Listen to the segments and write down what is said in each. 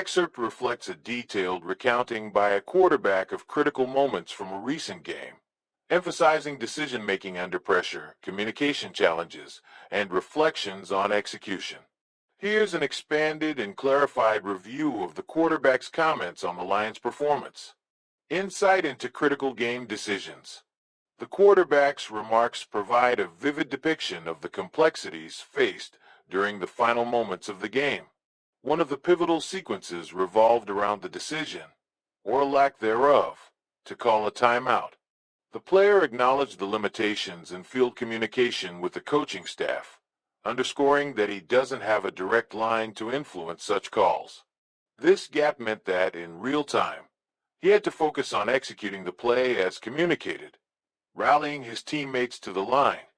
excerpt reflects a detailed recounting by a quarterback of critical moments from a recent game, emphasizing decision-making under pressure, communication challenges, and reflections on execution. Here's an expanded and clarified review of the quarterback's comments on the Lions' performance. Insight into critical game decisions. The quarterback's remarks provide a vivid depiction of the complexities faced during the final moments of the game. One of the pivotal sequences revolved around the decision, or lack thereof, to call a timeout. The player acknowledged the limitations in field communication with the coaching staff, underscoring that he doesn't have a direct line to influence such calls. This gap meant that, in real time, he had to focus on executing the play as communicated, rallying his teammates to the line,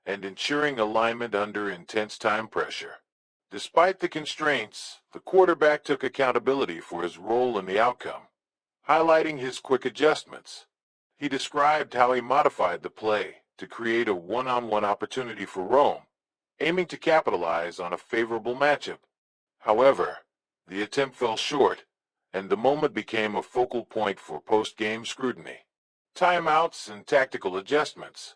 and ensuring alignment under intense time pressure. Despite the constraints, the quarterback took accountability for his role in the outcome, highlighting his quick adjustments. He described how he modified the play to create a one-on-one opportunity for Rome, aiming to capitalize on a favorable matchup. However, the attempt fell short, and the moment became a focal point for post-game scrutiny. Timeouts and tactical adjustments.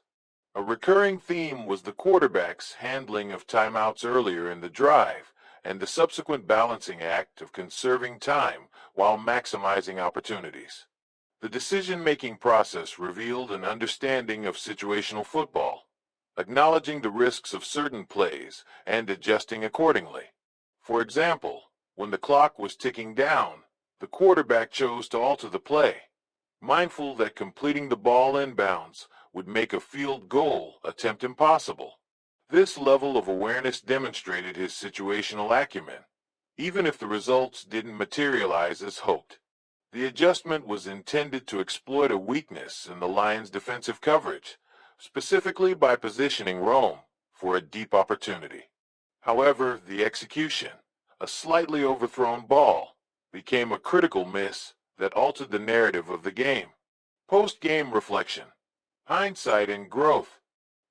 A recurring theme was the quarterback's handling of timeouts earlier in the drive and the subsequent balancing act of conserving time while maximizing opportunities. The decision-making process revealed an understanding of situational football, acknowledging the risks of certain plays and adjusting accordingly. For example, when the clock was ticking down, the quarterback chose to alter the play, mindful that completing the ball inbounds would make a field goal attempt impossible. This level of awareness demonstrated his situational acumen, even if the results didn't materialize as hoped. The adjustment was intended to exploit a weakness in the Lions' defensive coverage, specifically by positioning Rome for a deep opportunity. However, the execution, a slightly overthrown ball, became a critical miss that altered the narrative of the game. Post-game reflection. Hindsight and growth.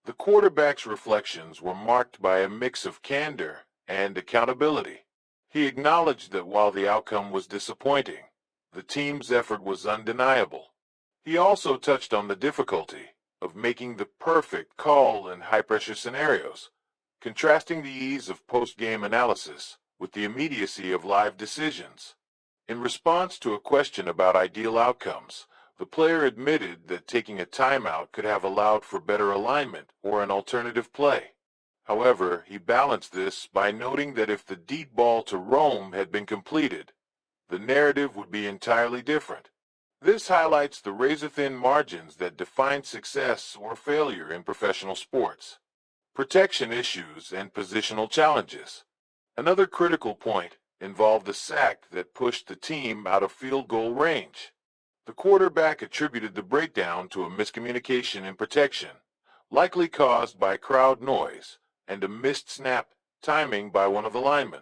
The quarterback's reflections were marked by a mix of candor and accountability. He acknowledged that while the outcome was disappointing, the team's effort was undeniable. He also touched on the difficulty of making the perfect call in high-pressure scenarios, contrasting the ease of post-game analysis with the immediacy of live decisions. In response to a question about ideal outcomes, the player admitted that taking a timeout could have allowed for better alignment or an alternative play. However, he balanced this by noting that if the deep ball to Rome had been completed, the narrative would be entirely different. This highlights the razor-thin margins that define success or failure in professional sports. Protection issues and positional challenges. Another critical point involved a sack that pushed the team out of field goal range. The quarterback attributed the breakdown to a miscommunication in protection, likely caused by crowd noise and a missed snap timing by one of the linemen.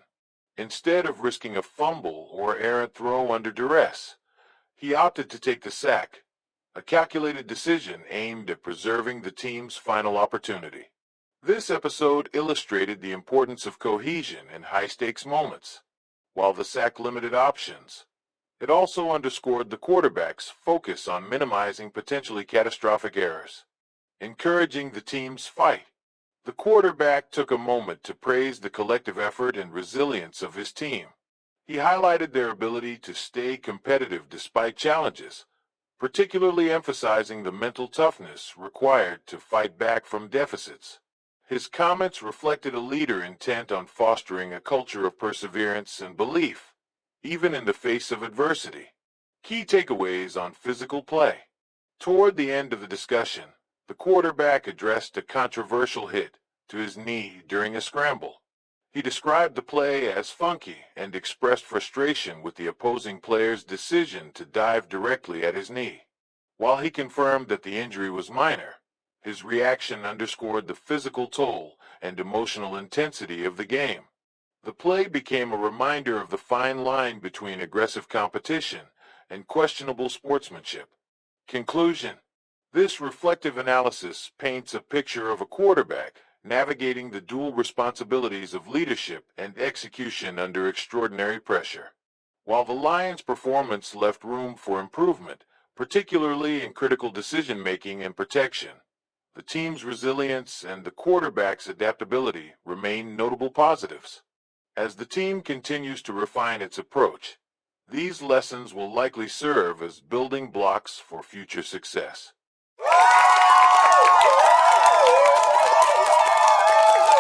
Instead of risking a fumble or errant throw under duress, he opted to take the sack, a calculated decision aimed at preserving the team's final opportunity. This episode illustrated the importance of cohesion in high-stakes moments. While the sack limited options, it also underscored the quarterback's focus on minimizing potentially catastrophic errors, encouraging the team's fight. The quarterback took a moment to praise the collective effort and resilience of his team. He highlighted their ability to stay competitive despite challenges, particularly emphasizing the mental toughness required to fight back from deficits. His comments reflected a leader intent on fostering a culture of perseverance and belief, even in the face of adversity. Key takeaways on physical play. Toward the end of the discussion, the quarterback addressed a controversial hit to his knee during a scramble. He described the play as funky and expressed frustration with the opposing player's decision to dive directly at his knee. While he confirmed that the injury was minor, his reaction underscored the physical toll and emotional intensity of the game. The play became a reminder of the fine line between aggressive competition and questionable sportsmanship. Conclusion. This reflective analysis paints a picture of a quarterback navigating the dual responsibilities of leadership and execution under extraordinary pressure. while the Lions' performance left room for improvement, particularly in critical decision-making and protection. The team's resilience and the quarterback's adaptability remain notable positives. As the team continues to refine its approach, these lessons will likely serve as building blocks for future success.